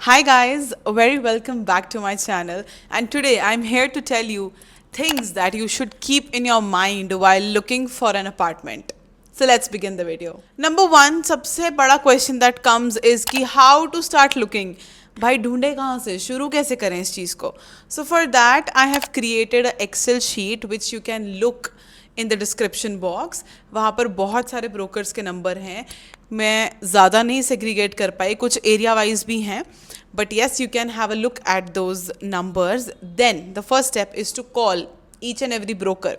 Hi guys, very welcome back to my channel, and today I'm here to tell you things that you should keep in your mind while looking for an apartment. So let's begin the video. Number one, सबसे बड़ा question that comes is कि how to start looking. भाई ढूंढे कहाँ से, शुरू कैसे करें इस चीज़ को. So for that I have created a Excel sheet which you can look in the description box. वहाँ पर बहुत सारे ब्रोकर्स के नंबर हैं. मैं ज़्यादा नहीं सेग्रीगेट कर पाई, कुछ एरिया वाइज भी हैं, but yes you can have a look at those numbers. Then the first step is to call each and every broker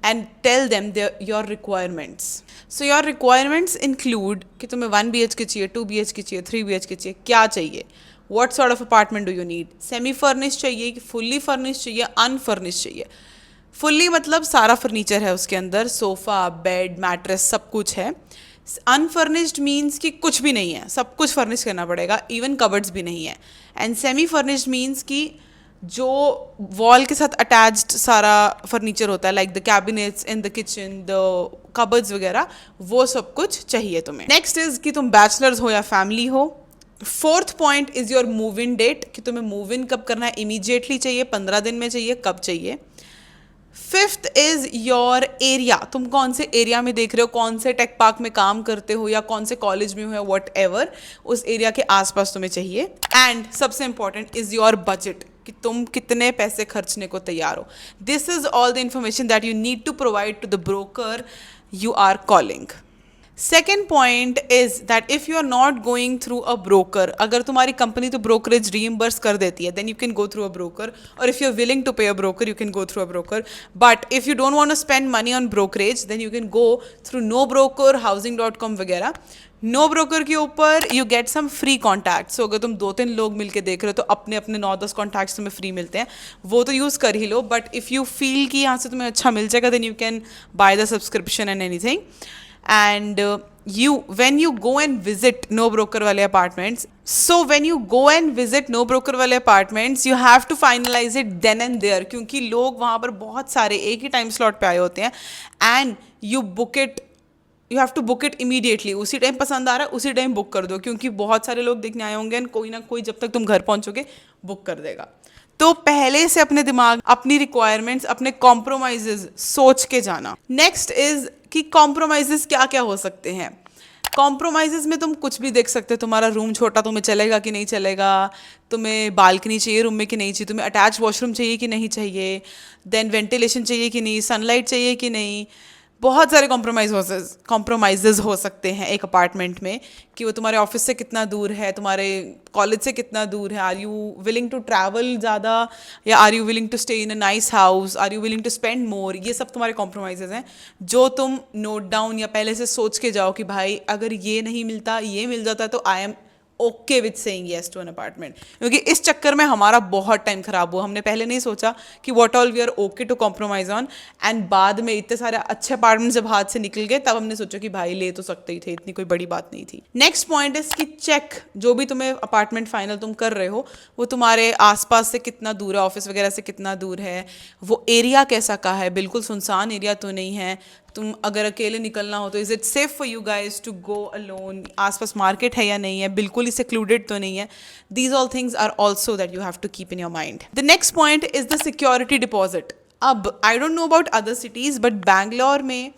and tell them your requirements. So your requirements include कि तुम्हें 1 BHK चाहिए, 2 BHK चाहिए, 3 BHK चाहिए, क्या चाहिए, what sort of apartment do you need, semi furnish चाहिए कि fully furnish चाहिए, अनफर्निश चाहिए. फुल्ली मतलब सारा फर्नीचर है उसके अंदर, सोफ़ा, बेड, मैट्रेस, सब कुछ है. अनफर्निश्ड मीन्स कि कुछ भी नहीं है, सब कुछ फर्निश करना पड़ेगा, इवन कबर्ड्स भी नहीं है. एंड सेमी फर्निश्ड मीन्स कि जो वॉल के साथ अटैच्ड सारा फर्नीचर होता है, like the cabinets in the kitchen, the cupboards वगैरह, वो सब कुछ चाहिए तुम्हें. नेक्स्ट इज कि तुम बैचलर्स हो या फैमिली हो. Fourth point is your move in date, कि तुम्हें मूव इन कब करना है, इमीडिएटली चाहिए, 15 दिन में चाहिए, कब चाहिए. फिफ्थ इज योर एरिया, तुम कौन से एरिया में देख रहे हो, कौन से टेक पार्क में काम करते हो या कौन से कॉलेज में हो, वट एवर, उस एरिया के आसपास तुम्हें चाहिए. एंड सबसे इंपॉर्टेंट इज योर बजट, कि तुम कितने पैसे खर्चने को तैयार हो. This is all the information that you need to provide to the broker you are calling. Second point is that if you are not going through a broker, अगर तुम्हारी company तो ब्रोकरेज रीइंबर्स कर देती है, then you can go through a broker, और if you are willing to pay a broker you can go through a broker. But if you don't want to spend money on brokerage then you can go through no broker, हाउसिंग.com वगैरह. No broker के ऊपर you get some free contact. So अगर तुम 2-3 लोग मिलकर देख रहे हो तो अपने अपने 9-10 कॉन्टैक्ट्स तुम्हें फ्री मिलते हैं, वो तो यूज़ कर ही लो. बट इफ़ यू फील कि यहाँ से तुम्हें अच्छा मिल जाएगा then you can buy the subscription and anything. And when you go and visit no broker wale apartments, so when you go and visit no broker wale apartments you have to finalize it then and there, क्योंकि लोग वहाँ पर बहुत सारे एक ही time slot पे आए होते हैं. And you have to book it immediately. उसी टाइम पसंद आ रहा है उसी टाइम बुक कर दो, क्योंकि बहुत सारे लोग देखने आए होंगे एंड कोई ना कोई जब तक तुम घर पहुँचोगे बुक कर देगा. तो पहले से अपने दिमाग, अपनी रिक्वायरमेंट्स, अपने कॉम्प्रोमाइजेज सोच के जाना. नेक्स्ट इज कि कॉम्प्रोमाइजेज क्या क्या हो सकते हैं. कॉम्प्रोमाइजेज में तुम कुछ भी देख सकते हो. तुम्हारा रूम छोटा, तुम्हें चलेगा कि नहीं चलेगा, तुम्हें बालकनी चाहिए रूम में कि नहीं चाहिए, तुम्हें अटैच वॉशरूम चाहिए कि नहीं चाहिए, देन वेंटिलेशन चाहिए कि नहीं, सनलाइट चाहिए कि नहीं. बहुत सारे कॉम्प्रोमाइजेज हो सकते हैं एक अपार्टमेंट में, कि वो तुम्हारे ऑफिस से कितना दूर है, तुम्हारे कॉलेज से कितना दूर है, are you willing to travel ज़्यादा, या are you willing to stay in a nice house, are you willing to spend more. ये सब तुम्हारे कॉम्प्रोमाइजेज हैं जो तुम नोट डाउन या पहले से सोच के जाओ कि भाई अगर ये नहीं मिलता, ये मिल जाता तो I am okay with saying yes to an apartment. क्योंकि इस चक्कर में हमारा बहुत टाइम खराब हुआ. हमने पहले नहीं सोचा कि what all we are okay to compromise on, and बाद में इतने सारे अच्छे अपार्टमेंट जब हाथ से निकल गए तब हमने सोचा कि भाई ले तो सकते ही थे, इतनी कोई बड़ी बात नहीं थी. नेक्स्ट पॉइंट इज कि चेक, जो भी तुम्हें अपार्टमेंट फाइनल तुम कर रहे हो वो तुम्हारे आसपास से कितना दूर है, ऑफिस वगैरह से कितना दूर है, वो एरिया कैसा का है, बिल्कुल सुनसान एरिया तो नहीं है. तुम अगर अकेले निकलना हो तो is it safe for you guys to go alone, आसपास मार्केट है या नहीं है, बिल्कुल ही सेक्लूडेड तो नहीं है. These all things are also that you have to keep in your mind. The next point is the security deposit. अब I don't know about other cities but Bangalore में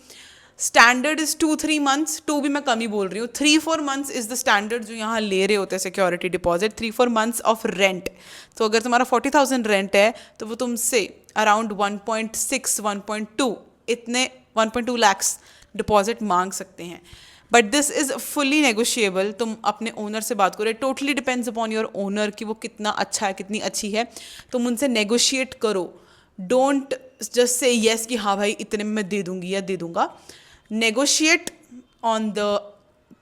स्टैंडर्ड इज 2-3 मंथ्स. 2 भी मैं कम ही बोल रही हूँ, 3-4 मंथ्स इज द स्टैंडर्ड जो यहाँ ले रहे होते हैं security deposit. 3-4 months of rent. तो अगर तुम्हारा 40,000 रेंट है तो वो तुमसे अराउंड 1.6-1.2 इतने 1.2 lakhs डिपॉजिट मांग सकते हैं. But this is fully negotiable. तुम अपने ओनर से बात करो, totally depends upon your owner कि वो कितना अच्छा है, कितनी अच्छी है. तुम उनसे नेगोशिएट करो. डोंट जस्ट से येस कि हाँ भाई इतने में मैं दे दूंगी या दे दूंगा. Negotiate on the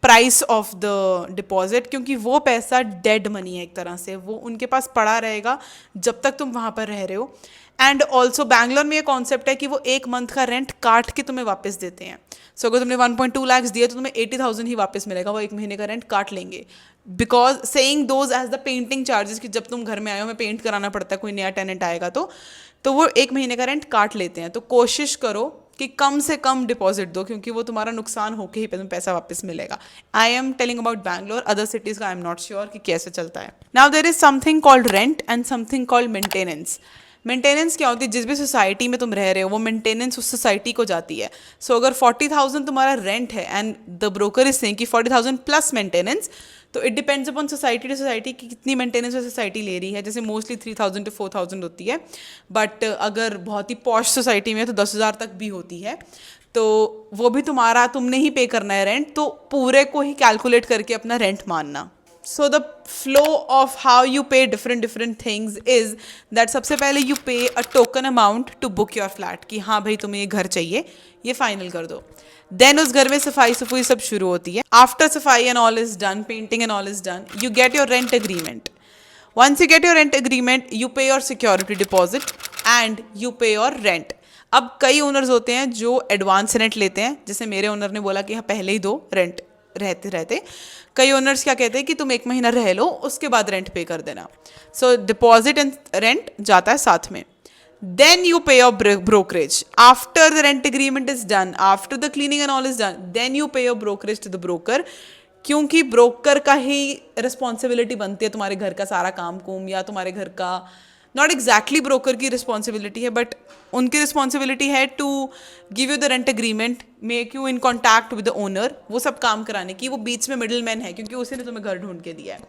price of the deposit, क्योंकि वो पैसा डेड मनी है एक तरह से, वो उनके पास पड़ा रहेगा जब तक तुम वहाँ पर रह रहे हो. एंड ऑल्सो बैंगलोर में ये कॉन्सेप्ट है कि वो 1 मंथ का रेंट काट के तुम्हें वापस देते हैं. सो अगर तुमने 1.2 lakhs दिए तो तुम्हें 80,000 ही वापस मिलेगा, वो 1 महीने का रेंट काट लेंगे. Because saying those as the painting charges, कि जब तुम घर में आए हो हमें पेंट कराना पड़ता है, कोई नया टेनेंट आएगा तो वो 1 महीने का रेंट काट लेते हैं. तो कोशिश करो कि कम से कम डिपॉजिट दो, क्योंकि वो तुम्हारा नुकसान होके ही तुम्हें पैसा वापस मिलेगा. I am telling about Bangalore, other cities का आई एम नॉट श्योर कि कैसे चलता है. Now there is something called rent and something called maintenance. Maintenance क्या होती है? जिस भी सोसाइटी में तुम रह रहे हो वो मेंटेनेंस उस सोसाइटी को जाती है. सो अगर 40,000 तुम्हारा रेंट है and the broker is saying कि 40,000 प्लस मेंटेनेंस, तो it depends upon society to society कि कितनी मेंटेनेंस वो सोसाइटी ले रही है. जैसे मोस्टली 3,000 to 4,000 होती है, बट अगर बहुत ही पॉश सोसाइटी में है तो 10,000 तक भी होती है. तो वो भी तुम्हारा, तुमने ही पे करना है रेंट, तो पूरे को ही कैलकुलेट करके अपना रेंट मानना. So the flow of how you pay different things is that सबसे पहले you pay a token amount to book your flat, कि हाँ भाई तुम्हें ये घर चाहिए, ये फाइनल कर दो. देन उस घर में सफाई सफाई सब शुरू होती है. आफ्टर सफाई and all is done, painting and all is done, you get your rent agreement. Once you get your rent agreement, you pay your security deposit and you pay your rent. अब कई owners होते हैं जो advance rent लेते हैं, जैसे मेरे owner ने बोला कि हाँ पहले ही दो रेंट रहते रहते. कई ओनर्स क्या कहते हैं कि तुम 1 महीना रह लो, उसके बाद रेंट पे कर देना. सो डिपॉजिट एंड रेंट जाता है साथ में. Then you pay your brokerage. After the rent agreement is done, after the cleaning and all is done, then you pay your brokerage to the broker. क्योंकि ब्रोकर का ही responsibility बनती है तुम्हारे घर का सारा काम कुम, या तुम्हारे घर का, नॉट एग्जैक्टली ब्रोकर की रिस्पॉन्सिबिलिटी है, बट उनकी रिस्पॉन्सिबिलिटी है to give you the rent agreement, make you in contact with the owner, वो सब काम कराने की. वो बीच में मिडिल मैन है, क्योंकि उसी ने तुम्हें घर ढूंढ के दिया है.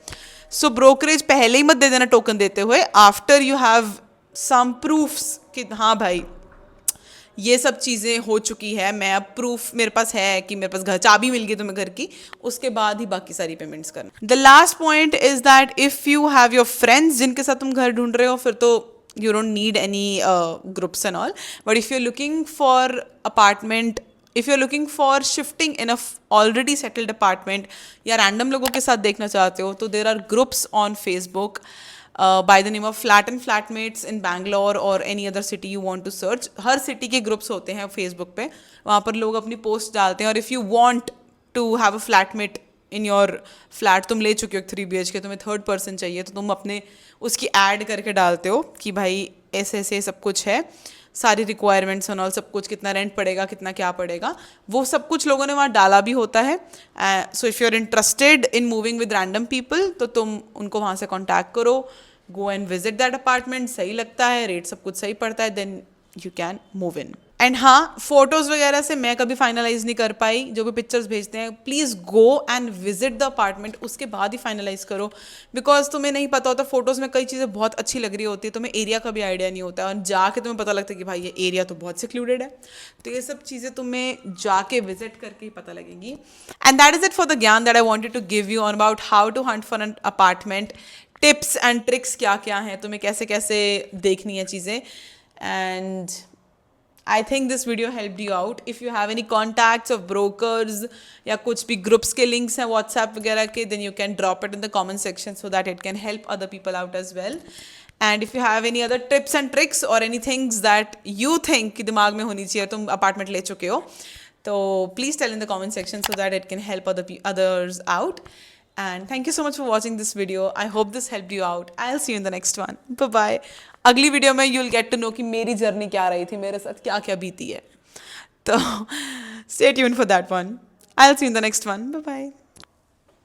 सो ब्रोकरेज पहले ही मत दे देना टोकन देते हुए. After you have some proofs कि हाँ भाई ये सब चीज़ें हो चुकी है, मैं अब प्रूफ मेरे पास है कि मेरे पास घर चाबी मिल गई तुम्हें घर की, उसके बाद ही बाकी सारी पेमेंट्स करना. The last point is that if you have your friends जिनके साथ तुम घर ढूंढ रहे हो, फिर तो you don't need any groups and all. But if you are looking for apartment, if you are looking for shifting in a already settled apartment, या रैंडम लोगों के साथ देखना चाहते हो, तो there are groups on Facebook by the name of Flat and Flatmates in Bangalore or any other city you want to search. Her city के groups होते हैं फेसबुक पे, वहाँ पर लोग अपनी पोस्ट डालते हैं. और if you want to have a flatmate in your flat, तुम ले चुके हो 3 BHK, तुम्हें थर्ड पर्सन चाहिए, तो तुम अपने उसकी ऐड करके डालते हो कि भाई ऐसे ऐसे सब कुछ है, सारी रिक्वायरमेंट्स और सब कुछ, कितना रेंट पड़ेगा, कितना क्या पड़ेगा, वो सब कुछ लोगों ने वहाँ डाला भी होता है. So if you are interested in moving with random people, तो तुम उनको वहाँ से कॉन्टैक्ट करो, go and visit that apartment. सही लगता है, रेट सब कुछ सही पड़ता है, then you can move in. And हाँ, फोटोज़ वगैरह से मैं कभी फाइनलाइज नहीं कर पाई. जो भी पिक्चर्स भेजते हैं, please go and visit the apartment, उसके बाद ही फाइनलाइज करो. बिकॉज तुम्हें नहीं पता होता, फोटोज़ में कई चीज़ें बहुत अच्छी लग रही होती है, तुम्हें एरिया का भी आइडिया नहीं होता है, और जाके तुम्हें पता लगता है कि भाई ये एरिया तो बहुत सिक्लूडेड है. तो ये सब चीज़ें तुम्हें जाके विजिट करके ही पता लगेंगी. And that is it for the gyan that I wanted to give you on about how to hunt for an apartment. Tips and tricks क्या क्या हैं, तुम्हें कैसे कैसे देखनी है चीज़ें. And I think this video helped you out. If you have any contacts of brokers या कुछ भी ग्रुप्स के लिंक्स हैं व्हाट्सएप वगैरह के, then you can drop it in the comment section so that it can help other people out as well. And if you have any other tips and tricks or any things that you think कि दिमाग में होनी चाहिए, तुम apartment ले चुके हो, तो please tell in the comment section so that it can help others out. And thank you so much for watching this video. I hope this helped you out. I'll see you in the next one. Bye bye. अगली video में you'll get to know कि मेरी journey क्या रही थी, मेरे साथ क्या क्या बीती है. तो stay tuned for that one. I'll see you in the next one. Bye bye.